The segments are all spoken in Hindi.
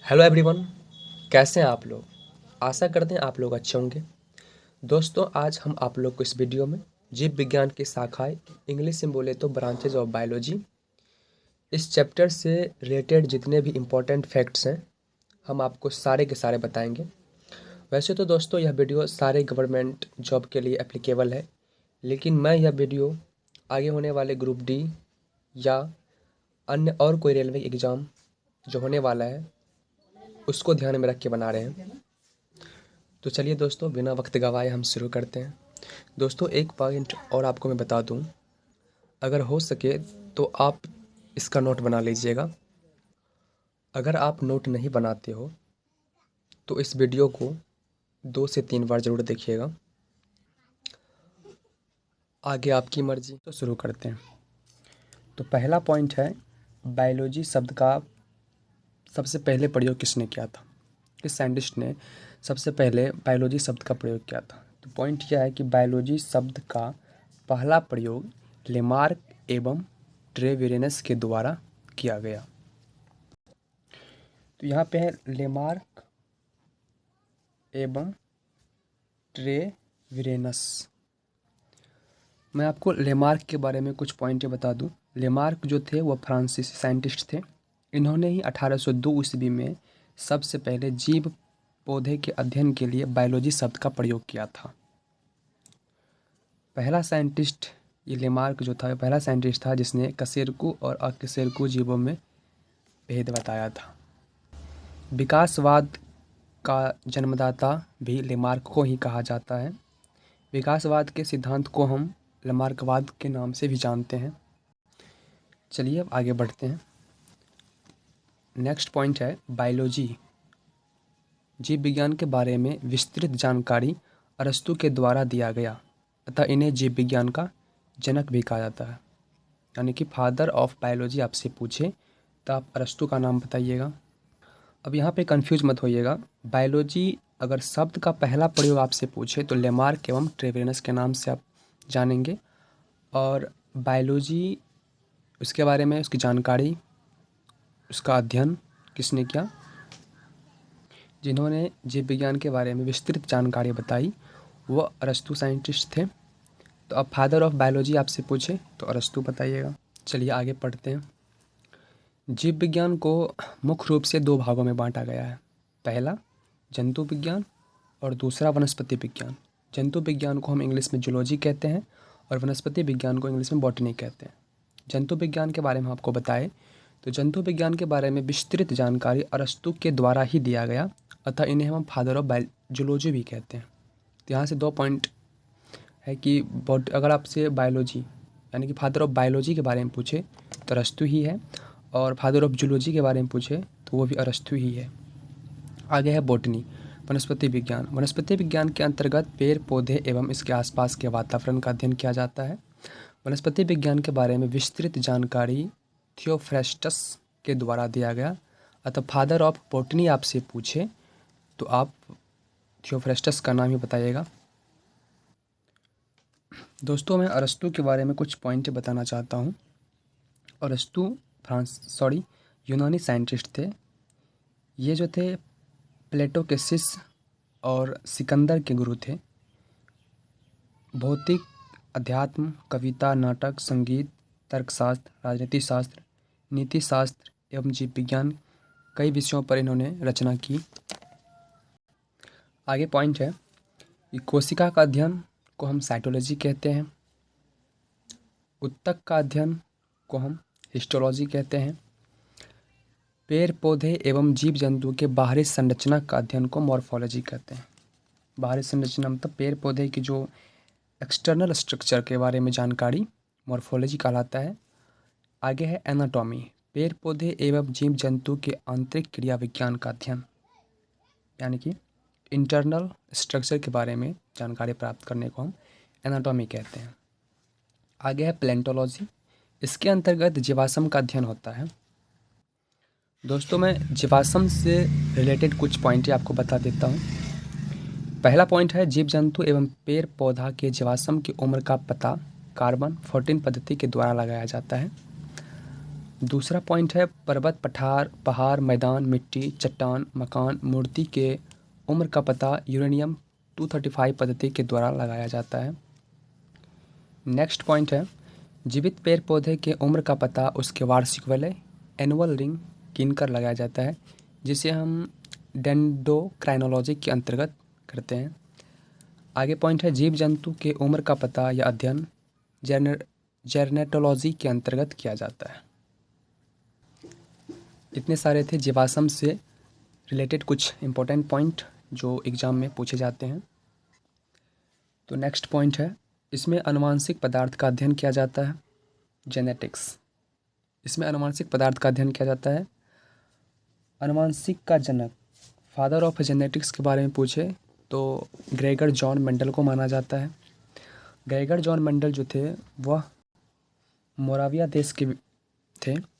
Hello everyone. कैसे हैं आप लोग। आशा करते हैं आप लोग अच्छे होंगे। दोस्तों, आज हम आप लोग को इस वीडियो में जीव विज्ञान की शाखाएं, इंग्लिश में बोले तो ब्रांचेज ऑफ बायोलॉजी, इस चैप्टर से रिलेटेड जितने भी इम्पोर्टेंट फैक्ट्स हैं हम आपको सारे के सारे बताएंगे। वैसे तो दोस्तों यह वीडियो सारे गवर्नमेंट जॉब के लिए एप्लीकेबल है, लेकिन मैं यह वीडियो आगे होने वाले ग्रुप डी या अन्य और कोई रेलवे एग्ज़ाम जो होने वाला है उसको ध्यान में रख के बना रहे हैं। तो चलिए दोस्तों, बिना वक्त गवाए हम शुरू करते हैं। दोस्तों, एक पॉइंट और आपको मैं बता दूं, अगर हो सके तो आप इसका नोट बना लीजिएगा। अगर आप नोट नहीं बनाते हो तो इस वीडियो को 2 से 3 बार ज़रूर देखिएगा। आगे आपकी मर्जी। तो शुरू करते हैं। तो पहला पॉइंट है, बायोलॉजी शब्द का सबसे पहले प्रयोग किसने किया था, किस साइंटिस्ट ने सबसे पहले बायोलॉजी शब्द का प्रयोग किया था। तो पॉइंट यह है कि बायोलॉजी शब्द का पहला प्रयोग लेमार्क एवं ट्रेवेरेनस के द्वारा किया गया। तो यहाँ पे है लेमार्क एवं ट्रेवेरेनस। मैं आपको लेमार्क के बारे में कुछ पॉइंट बता दूं। लेमार्क जो थे वो फ्रांसीसी साइंटिस्ट थे। इन्होंने ही 1802 ईस्वी में सबसे पहले जीव पौधे के अध्ययन के लिए बायोलॉजी शब्द का प्रयोग किया था। पहला साइंटिस्ट ये लेमार्क जो था, पहला साइंटिस्ट था जिसने कशेरुकी और अकशेरुकी जीवों में भेद बताया था। विकासवाद का जन्मदाता भी लेमार्क को ही कहा जाता है। विकासवाद के सिद्धांत को हम लेमार्कवाद के नाम से भी जानते हैं। चलिए अब आगे बढ़ते हैं। नेक्स्ट पॉइंट है, बायोलॉजी जीव विज्ञान के बारे में विस्तृत जानकारी अरस्तु के द्वारा दिया गया, अतः इन्हें जीव विज्ञान का जनक भी कहा जाता है। यानी कि फादर ऑफ बायोलॉजी आपसे पूछे तो आप अरस्तु का नाम बताइएगा। अब यहाँ पे कंफ्यूज मत होइएगा। बायोलॉजी अगर शब्द का पहला प्रयोग आपसे पूछे तो लेमार्क एवं ट्रेवेरेनस के नाम से आप जानेंगे, और बायोलॉजी उसके बारे में उसकी जानकारी, उसका अध्ययन किसने किया, जिन्होंने जीव विज्ञान के बारे में विस्तृत जानकारी बताई वो अरस्तु साइंटिस्ट थे। तो अब फादर ऑफ बायोलॉजी आपसे पूछे तो अरस्तु बताइएगा। चलिए आगे पढ़ते हैं। जीव विज्ञान को मुख्य रूप से 2 भागों में बांटा गया है। पहला जंतु विज्ञान और दूसरा वनस्पति विज्ञान। जंतु विज्ञान को हम इंग्लिश में जूलॉजी कहते हैं और वनस्पति विज्ञान को इंग्लिश में बॉटनी कहते हैं। जंतु विज्ञान के बारे में आपको बताएं तो जंतु विज्ञान के बारे में विस्तृत जानकारी अरस्तु के द्वारा ही दिया गया, अतः इन्हें हम फादर ऑफ जूलॉजी भी कहते हैं। तो यहाँ से 2 पॉइंट है कि अगर आपसे बायोलॉजी यानी कि फादर ऑफ बायोलॉजी के बारे में पूछे तो अरस्तु ही है, और फादर ऑफ जूलॉजी के बारे में पूछे तो वो भी अरस्तु ही है। आगे है बॉटनी, वनस्पति विज्ञान। वनस्पति विज्ञान के अंतर्गत पेड़ पौधे एवं इसके आसपास के वातावरण का अध्ययन किया जाता है। वनस्पति विज्ञान के बारे में विस्तृत जानकारी थियोफ्रेस्टस के द्वारा दिया गया, अतः फादर ऑफ बॉटनी आपसे पूछे तो आप थियोफ्रेस्टस का नाम ही बताइएगा। दोस्तों, मैं अरस्तु के बारे में कुछ पॉइंट बताना चाहता हूँ। अरस्तु यूनानी साइंटिस्ट थे। ये जो थे प्लेटो के शिष्य और सिकंदर के गुरु थे। भौतिक, अध्यात्म, कविता, नाटक, संगीत, तर्कशास्त्र, राजनीति शास्त्र, नीति शास्त्र एवं जीव विज्ञान कई विषयों पर इन्होंने रचना की। आगे पॉइंट है कि कोशिका का अध्ययन को हम साइटोलॉजी कहते हैं। उत्तक का अध्ययन को हम हिस्टोलॉजी कहते हैं। पेड़ पौधे एवं जीव जंतु के बाहरी संरचना का अध्ययन को मॉर्फोलॉजी कहते हैं। बाहरी संरचना मतलब पेड़ पौधे की जो एक्सटर्नल स्ट्रक्चर के बारे में जानकारी मॉर्फोलॉजी कहलाता है। आगे है एनाटॉमी, पेड़ पौधे एवं जीव जंतु के आंतरिक क्रिया विज्ञान का अध्ययन, यानी कि इंटरनल स्ट्रक्चर के बारे में जानकारी प्राप्त करने को हम एनाटॉमी कहते हैं। आगे है प्लेंटोलॉजी, इसके अंतर्गत जीवाश्म का अध्ययन होता है। दोस्तों, मैं जीवाश्म से रिलेटेड कुछ पॉइंट आपको बता देता हूँ। पहला पॉइंट है, जीव जंतु एवं पेड़ पौधा के जीवाश्म की उम्र का पता कार्बन 14 पद्धति के द्वारा लगाया जाता है। दूसरा पॉइंट है पर्वत, पठार, पहाड़, मैदान, मिट्टी, चट्टान, मकान, मूर्ति के उम्र का पता यूरेनियम 235 पद्धति के द्वारा लगाया जाता है। नेक्स्ट पॉइंट है जीवित पेड़ पौधे के उम्र का पता उसके वार्षिक वलय एनुअल रिंग गिनकर लगाया जाता है, जिसे हम डेंड्रोक्राइनोलॉजी के अंतर्गत करते हैं। आगे पॉइंट है जीव जंतु के उम्र का पता या अध्ययन जेनेटोलॉजी के अंतर्गत किया जाता है। इतने सारे थे जीवाश्म से रिलेटेड कुछ इंपॉर्टेंट पॉइंट जो एग्ज़ाम में पूछे जाते हैं। तो नेक्स्ट पॉइंट है इसमें आनुवांशिक पदार्थ का अध्ययन किया जाता है, जेनेटिक्स। इसमें आनुवांशिक पदार्थ का अध्ययन किया जाता है। आनुवांशिक का जनक, फादर ऑफ जेनेटिक्स के बारे में पूछे तो ग्रेगर जॉन मेंडल को माना जाता है। ग्रेगर जॉन मेंडल जो थे वह मोराविया देश के थे।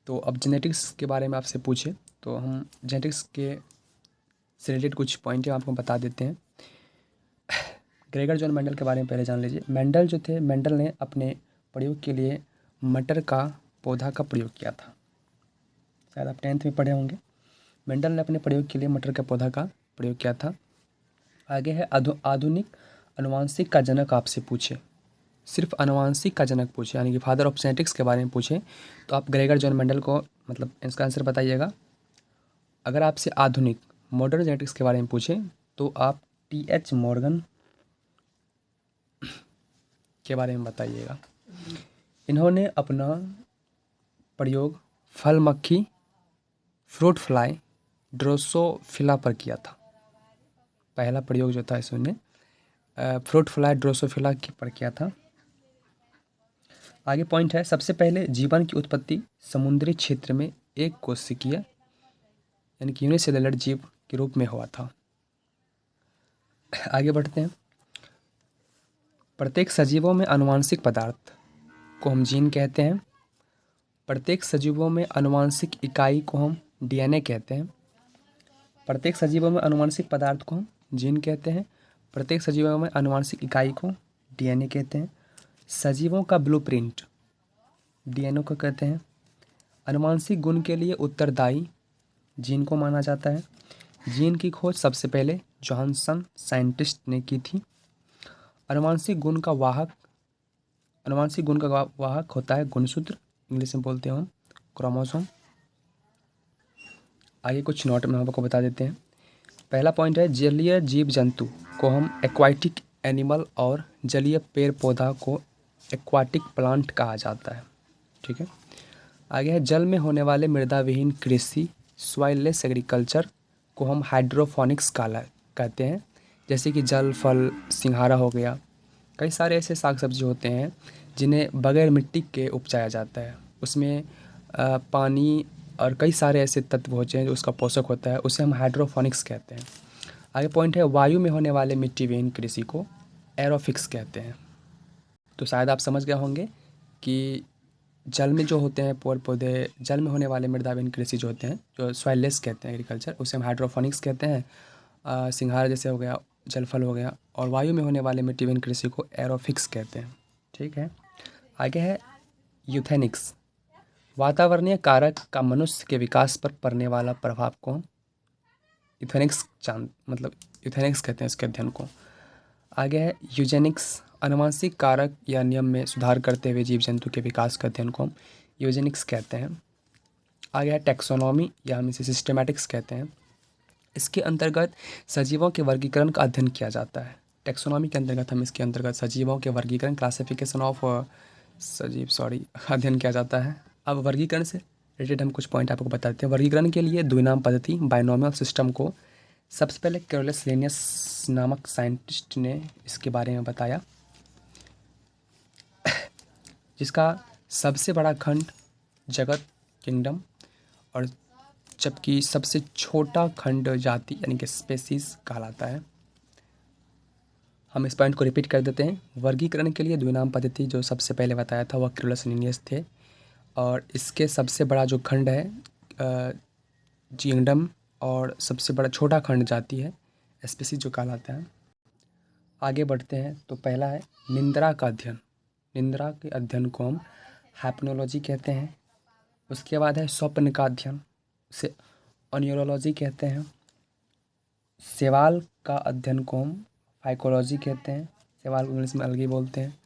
तो अब जेनेटिक्स के बारे में आपसे पूछे तो हम जेनेटिक्स के से रिलेटेड कुछ पॉइंट आपको बता देते हैं। ग्रेगर जॉन मेंडल के बारे में पहले जान लीजिए। मेंडल जो थे, मेंडल ने अपने प्रयोग के लिए मटर का पौधा का प्रयोग किया था। शायद आप 10th में पढ़े होंगे। मेंडल ने अपने प्रयोग के लिए मटर के पौधा का प्रयोग किया था। आगे है आधुनिक आनुवांशिक का जनक आपसे पूछे, सिर्फ आनुवांशिक का जनक पूछे यानी कि फादर ऑफ जेनेटिक्स के बारे में पूछे तो आप ग्रेगर जॉन मेंडल को मतलब इसका आंसर बताइएगा। अगर आपसे आधुनिक मॉडर्न जेनेटिक्स के बारे में पूछे तो आप TH मॉर्गन के बारे में बताइएगा। इन्होंने अपना प्रयोग फल मक्खी फ्रूट फ्लाई ड्रोसोफिला पर किया था। पहला प्रयोग जो था इसने फ्रूट फ्लाई ड्रोसोफिला पर किया था। आगे पॉइंट है सबसे पहले जीवन की उत्पत्ति समुद्री क्षेत्र में एक कोशिकीय यानी कि यूनिसेलुलर जीव के रूप में हुआ था। आगे बढ़ते हैं। प्रत्येक सजीवों में आनुवांशिक पदार्थ को हम जीन कहते हैं। प्रत्येक सजीवों में आनुवांशिक इकाई को हम DNA कहते हैं। प्रत्येक सजीवों में आनुवांशिक पदार्थ को हम जीन कहते हैं। प्रत्येक सजीवों में आनुवांशिक इकाई को DNA कहते हैं। सजीवों का ब्लूप्रिंट DNA को कहते हैं। आनुवांशिक गुण के लिए उत्तरदायी जीन को माना जाता है। जीन की खोज सबसे पहले जॉनसन साइंटिस्ट ने की थी। आनुवांशिक गुण का वाहक होता है गुणसूत्र, इंग्लिश में बोलते हैं हम क्रोमोसोम। आगे कुछ नोट में आपको बता देते हैं। पहला पॉइंट है जलीय जीव जंतु को हम एक्वाटिक एनिमल और जलीय पेड़ पौधा को एक्वाटिक प्लांट कहा जाता है। ठीक है। आगे है जल में होने वाले मृदा विहीन कृषि सॉइललेस एग्रीकल्चर को हम हाइड्रोफोनिक्स कहते हैं। जैसे कि जल, फल, सिंघाड़ा हो गया। कई सारे ऐसे साग सब्जी होते हैं जिन्हें बगैर मिट्टी के उपजाया जाता है। उसमें पानी और कई सारे ऐसे तत्व होते हैं जो उसका पोषक होता है, उसे हम हाइड्रोफोनिक्स कहते हैं। आगे पॉइंट है वायु में होने वाले मिट्टी विहीन कृषि को एरोफिक्स कहते हैं। तो शायद आप समझ गए होंगे कि जल में जो होते हैं पेड़ पौधे, जल में होने वाले मृदा विहीन कृषि जो होते हैं, जो सॉइललेस कहते हैं एग्रीकल्चर, उसे हम हाइड्रोफोनिक्स कहते हैं। सिंघाड़ा जैसे हो गया, जल फल हो गया। और वायु में होने वाले मिट्टी विहीन कृषि को एरोफिक्स कहते हैं। ठीक है। आगे है यूथेनिक्स। वातावरणीय कारक का मनुष्य के विकास पर पड़ने वाला प्रभाव को यूथेनिक्स कहते हैं इसके अध्ययन को। आगे है यूजेनिक्स। आनुवांशिक कारक या नियम में सुधार करते हुए जीव जंतु के विकास का अध्ययन को हम यूजेनिक्स कहते हैं। आगे है टैक्सोनॉमी या हम इसे सिस्टेमैटिक्स कहते हैं। इसके अंतर्गत सजीवों के वर्गीकरण का अध्ययन किया जाता है। टैक्सोनॉमी के अंतर्गत हम इसके अंतर्गत सजीवों के वर्गीकरण क्लासिफिकेशन ऑफ अध्ययन किया जाता है। अब वर्गीकरण से रिलेटेड हम कुछ पॉइंट आपको बता देते हैं। वर्गीकरण के लिए द्विनाम पद्धति बाइनोमियल सिस्टम को सबसे पहले कैरोलस लिनियस नामक साइंटिस्ट ने इसके बारे में बताया, जिसका सबसे बड़ा खंड जगत किंगडम और जबकि सबसे छोटा खंड जाति यानी कि स्पेसीज कहलाता है। हम इस पॉइंट को रिपीट कर देते हैं। वर्गीकरण के लिए द्विनाम पद्धति जो सबसे पहले बताया था वह कैरोलस लिनियस थे और इसके सबसे बड़ा जो खंड है किंगडम और सबसे बड़ा छोटा खंड जाति है स्पेसीज जो कहलाता है। आगे बढ़ते हैं। तो पहला है निंद्रा का अध्ययन। निंद्रा के अध्ययन को हम हैप्नोलॉजी कहते हैं। उसके बाद है स्वप्न का अध्ययन, से न्यूरोलॉजी कहते हैं। शैवाल का अध्ययन को हम फाइकोलॉजी कहते हैं, शैवाल को इंग्लिश में अलग ही बोलते हैं।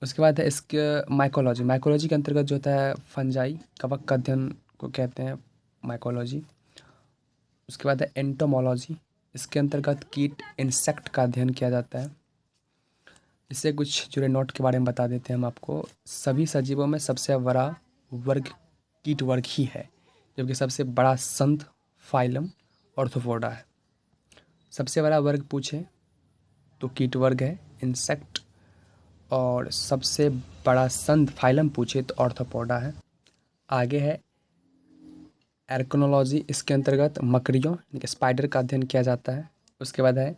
उसके बाद है इसके माइकोलॉजी, माइकोलॉजी के अंतर्गत जो होता है फंजाई, कवक का अध्ययन को कहते हैं माइकोलॉजी। उसके बाद है एंटोमोलॉजी, इसके अंतर्गत कीट इंसेक्ट का अध्ययन किया जाता है। इससे कुछ जुड़े नोट के बारे में बता देते हैं हम आपको। सभी सजीवों में सबसे बड़ा वर्ग कीट वर्ग ही है, जबकि सबसे बड़ा संघ फाइलम ऑर्थोपोडा है। सबसे बड़ा वर्ग पूछे तो कीट वर्ग है, इंसेक्ट, और सबसे बड़ा संघ फाइलम पूछे तो ऑर्थोपोडा है। आगे है एर्कोनोलॉजी, इसके अंतर्गत मकड़ियों यानी कि स्पाइडर का अध्ययन किया जाता है। उसके बाद है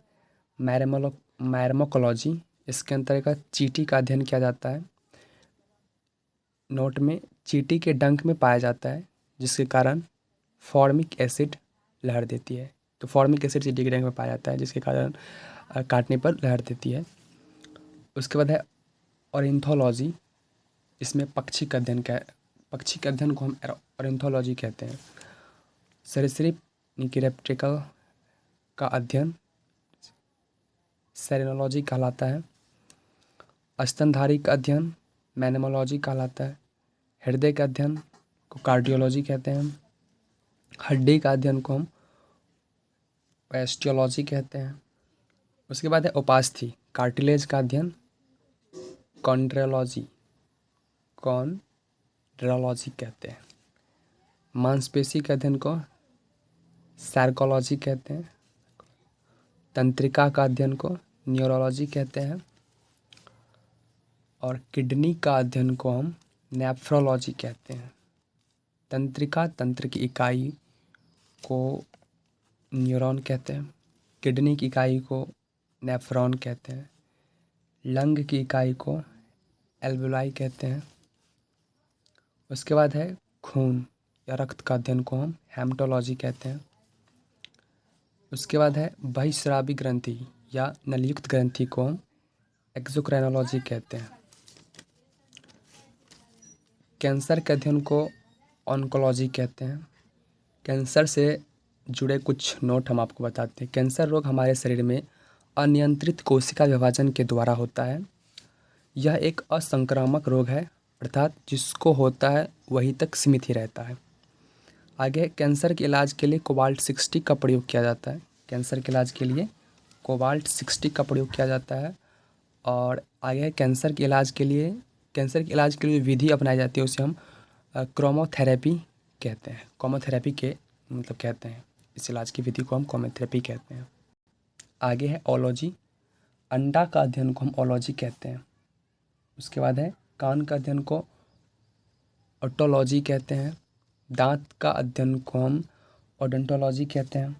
मैरमोकोलॉजी, इसके अंतर्गत चींटी का अध्ययन किया जाता है। नोट में चींटी के डंक में पाया जाता है, जिसके कारण फॉर्मिक एसिड लहर देती है। तो फॉर्मिक एसिड चींटी के डंक में पाया जाता है, जिसके कारण काटने पर लहर देती है। उसके बाद है ऑर्निथोलॉजी, इसमें पक्षी का अध्ययन को हम ऑर्निथोलॉजी कहते हैं। सरीसृप यानी कि रेप्टिकल का अध्ययन सेरेनोलॉजी कहलाता है। स्तनधारी का अध्ययन मैनेमोलॉजी कहलाता है। हृदय का अध्ययन को कार्डियोलॉजी कहते हैं। हड्डी का अध्ययन को हम ऑस्टियोलॉजी कहते हैं। उसके बाद है उपास्थि, कार्टिलेज का अध्ययन कॉन्ड्रोलॉजी कहते हैं। मांसपेशी के अध्ययन को सार्कोलॉजी कहते हैं। तंत्रिका का अध्ययन को न्यूरोलॉजी कहते हैं। और किडनी का अध्ययन को हम नेफ्रोलॉजी कहते हैं। तंत्रिका, तंत्र की इकाई को न्यूरॉन कहते हैं। किडनी की इकाई को नेफ्रॉन कहते हैं। लंग की इकाई को एल्वुलाई कहते हैं। उसके बाद है खून या रक्त का अध्ययन को हम हेमेटोलॉजी कहते हैं। उसके बाद है बहिस्रावी ग्रंथि या नलयुक्त ग्रंथि को हम एक्सोक्राइनोलॉजी कहते हैं। कैंसर के अध्ययन को ऑन्कोलॉजी कहते हैं। कैंसर से जुड़े कुछ नोट हम आपको बताते हैं। कैंसर रोग हमारे शरीर में अनियंत्रित कोशिका विभाजन के द्वारा होता है। यह एक असंक्रामक रोग है, अर्थात जिसको होता है वहीं तक सीमित ही रहता है। आगे कैंसर के इलाज के लिए कोबाल्ट 60 का प्रयोग किया जाता है। कैंसर के इलाज के लिए कोबाल्ट 60 का प्रयोग किया जाता है। और आगे कैंसर के इलाज के लिए विधि अपनाई जाती है, उसे हम क्रोमोथेरेपी कहते हैं। क्रोमोथेरेपी के मतलब कहते हैं, इस इलाज की विधि को हम क्रोमोथेरेपी कहते हैं। आगे है ओलॉजी, अंडा का अध्ययन को हम ओलॉजी कहते हैं। उसके बाद है कान का अध्ययन को ओटोलॉजी कहते हैं। दांत का अध्ययन को हम ओडोंटोलॉजी कहते हैं।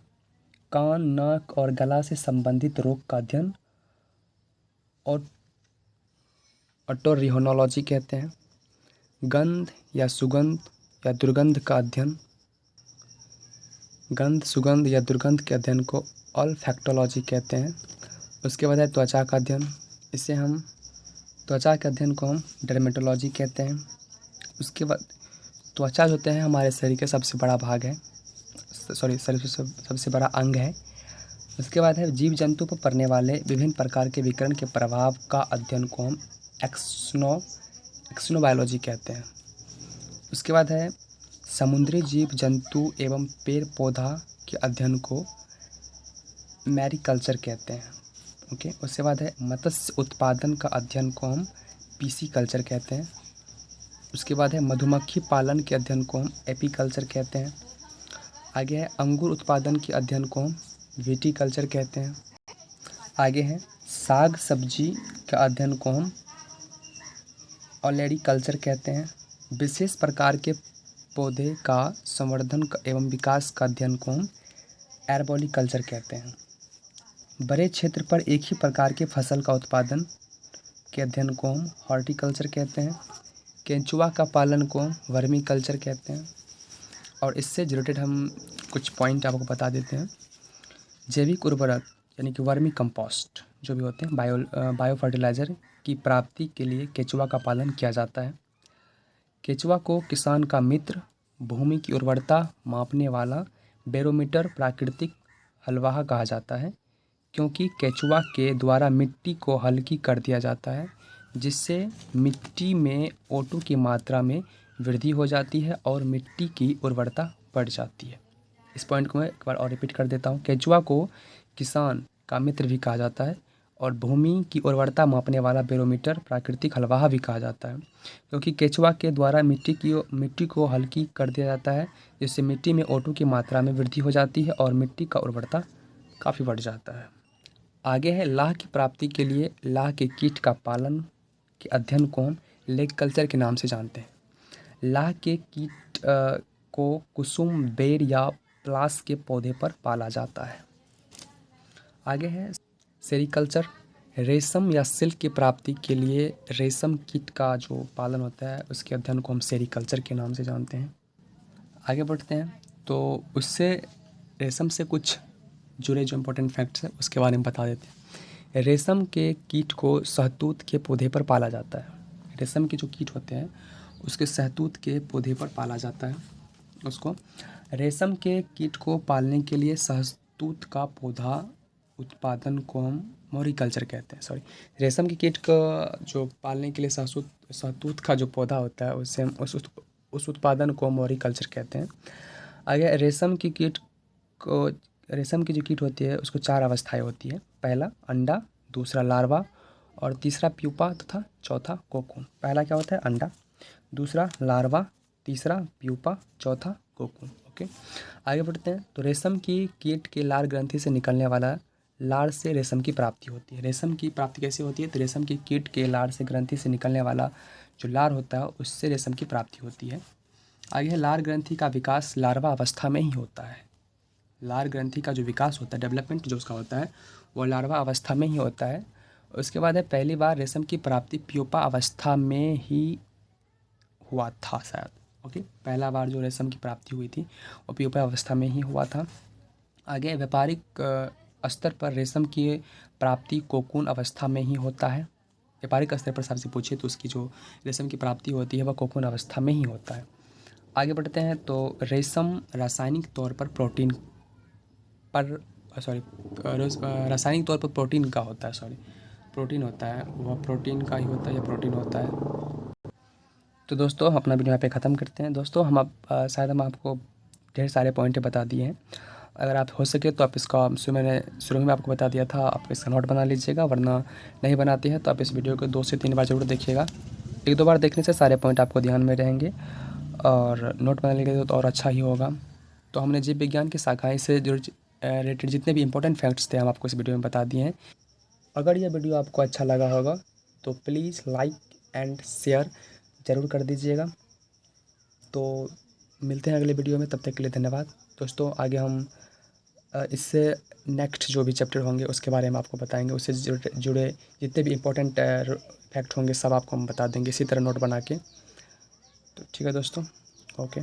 कान, नाक और गला से संबंधित रोग का अध्ययन और ओटोरिनोलॉजी कहते हैं। गंध या सुगंध या दुर्गंध का अध्ययन, गंध, सुगंध या दुर्गंध के अध्ययन को ऑल्फैक्टोलॉजी कहते हैं। उसके बाद है त्वचा का अध्ययन, त्वचा के अध्ययन को हम डर्मेटोलॉजी कहते हैं। उसके बाद त्वचा जो होते हैं हमारे शरीर का सबसे बड़ा भाग है, सबसे बड़ा अंग है। उसके बाद है जीव जंतु पर पड़ने वाले विभिन्न प्रकार के विकिरण के प्रभाव का अध्ययन को हम एक्सोनोबायोलॉजी कहते हैं। उसके बाद है समुद्री जीव जंतु एवं पेड़ पौधा के अध्ययन को मैरीकल्चर कहते हैं। ओके। उसके बाद है मत्स्य उत्पादन का अध्ययन को हम पीसी कल्चर कहते हैं। उसके बाद है मधुमक्खी पालन के अध्ययन को हम एपीकल्चर कहते हैं। आगे है अंगूर उत्पादन के अध्ययन को हम विटीकल्चर कहते हैं। आगे है साग सब्जी का अध्ययन को हम ऑलेरीकल्चर कहते हैं। विशेष प्रकार के पौधे का संवर्धन एवं विकास का अध्ययन को हम एर्बोरिकल्चर कहते हैं। बड़े क्षेत्र पर एक ही प्रकार के फसल का उत्पादन के अध्ययन को हम हॉर्टिकल्चर कहते हैं। केंचुआ का पालन को हम वर्मीकल्चर कहते हैं। और इससे रिलेटेड हम कुछ पॉइंट आपको बता देते हैं। जैविक उर्वरक यानी कि वर्मी कंपोस्ट जो भी होते हैं बायो फर्टिलाइज़र की प्राप्ति के लिए केंचुआ का पालन किया जाता है। केचुआ को किसान का मित्र, भूमि की उर्वरता मापने वाला बैरोमीटर, प्राकृतिक हलवाहा कहा जाता है, क्योंकि केचुआ के द्वारा मिट्टी को हल्की कर दिया जाता है, जिससे मिट्टी में O2 की मात्रा में वृद्धि हो जाती है और मिट्टी की उर्वरता बढ़ जाती है। इस पॉइंट को मैं एक बार और रिपीट कर देता हूँ। केचुआ को किसान का मित्र भी कहा जाता है और भूमि की उर्वरता मापने वाला बैरोमीटर, प्राकृतिक हलवाहा भी कहा जाता है, क्योंकि केचुआ के द्वारा मिट्टी को हल्की कर दिया जाता है, जिससे मिट्टी में O2 की मात्रा में वृद्धि हो जाती है और मिट्टी का उर्वरता काफ़ी बढ़ जाता है। आगे है लाह की प्राप्ति के लिए लाह के कीट का पालन के अध्ययन को हम लेग कल्चर के नाम से जानते हैं। लाह के कीट को कुसुम, बेर या प्लास के पौधे पर पाला जाता है। आगे है सेरीकल्चर। रेशम या सिल्क की प्राप्ति के लिए रेशम कीट का जो पालन होता है उसके अध्ययन को हम सेरीकल्चर के नाम से जानते हैं। आगे बढ़ते हैं तो उससे रेशम से कुछ जुड़े जो इम्पोर्टेंट फैक्ट्स हैं उसके बारे में बता देते हैं। रेशम के कीट को शहतूत के पौधे पर पाला जाता है। रेशम के जो कीट होते हैं उसके शहतूत के पौधे पर पाला जाता है उसको। रेशम के कीट को पालने के लिए शहतूत का पौधा उत्पादन को हम मॉरिकल्चर कहते हैं। रेशम के कीट का जो पालने के लिए शहतूत का जो पौधा होता है उससे हम उस उत्पादन को मॉरिकल्चर कहते हैं। आगे रेशम की जो कीट होती है उसको 4 अवस्थाएं होती है। पहला अंडा, दूसरा लार्वा और तीसरा प्यूपा तथा चौथा कोकून। पहला क्या होता है? अंडा, दूसरा लार्वा, तीसरा प्यूपा, चौथा कोकून। ओके, आगे बढ़ते हैं तो रेशम की कीट के लार ग्रंथि से निकलने वाला लार से रेशम की प्राप्ति होती है। रेशम की प्राप्ति कैसे होती है? तो रेशम की कीट के लार से ग्रंथि से निकलने वाला जो लार होता है उससे रेशम की प्राप्ति होती है। आगे है लार ग्रंथि का विकास लार्वा अवस्था में ही होता है। लार ग्रंथि का जो विकास होता है, डेवलपमेंट जो उसका होता है वो लार्वा अवस्था में ही होता है। उसके बाद है पहली बार रेशम की प्राप्ति प्यूपा अवस्था में ही हुआ था शायद। ओके, पहला बार जो रेशम की प्राप्ति हुई थी वो प्यूपा अवस्था में ही हुआ था। आगे व्यापारिक स्तर पर रेशम की प्राप्ति कोकून अवस्था में ही होता है। व्यापारिक स्तर पर सबसे पूछे तो उसकी जो रेशम की प्राप्ति होती है वह कोकून अवस्था में ही होता है। आगे बढ़ते हैं तो रेशम रासायनिक तौर पर प्रोटीन का होता है। प्रोटीन होता है, वह प्रोटीन का ही होता है या प्रोटीन होता है। तो दोस्तों हम अपना वीडियो यहाँ पे ख़त्म करते हैं। दोस्तों शायद हम आपको ढेर सारे पॉइंट बता दिए हैं। अगर आप हो सके तो आप इसका मैंने शुरू में आपको बता दिया था, आप इसका नोट बना लीजिएगा, वरना नहीं बनाते हैं तो आप इस वीडियो को 2 से 3 बार ज़रूर देखिएगा। 1-2 बार देखने से सारे पॉइंट आपको ध्यान में रहेंगे और नोट बना लीजिएगा तो और अच्छा ही होगा। तो हमने जीव विज्ञान की शाखाएँ से रिलेटेड जितने भी इंपॉर्टेंट फैक्ट्स थे हम आपको इस वीडियो में बता दिए हैं। अगर यह वीडियो आपको अच्छा लगा होगा तो प्लीज़ लाइक एंड शेयर ज़रूर कर दीजिएगा। तो मिलते हैं अगले वीडियो में, तब तक के लिए धन्यवाद। दोस्तों आगे हम इससे नेक्स्ट जो भी चैप्टर होंगे उसके बारे में आपको बताएंगे, उससे जुड़े जितने भी इम्पोर्टेंट फैक्ट होंगे सब आपको हम बता देंगे इसी तरह नोट बना के। तो ठीक है दोस्तों, ओके।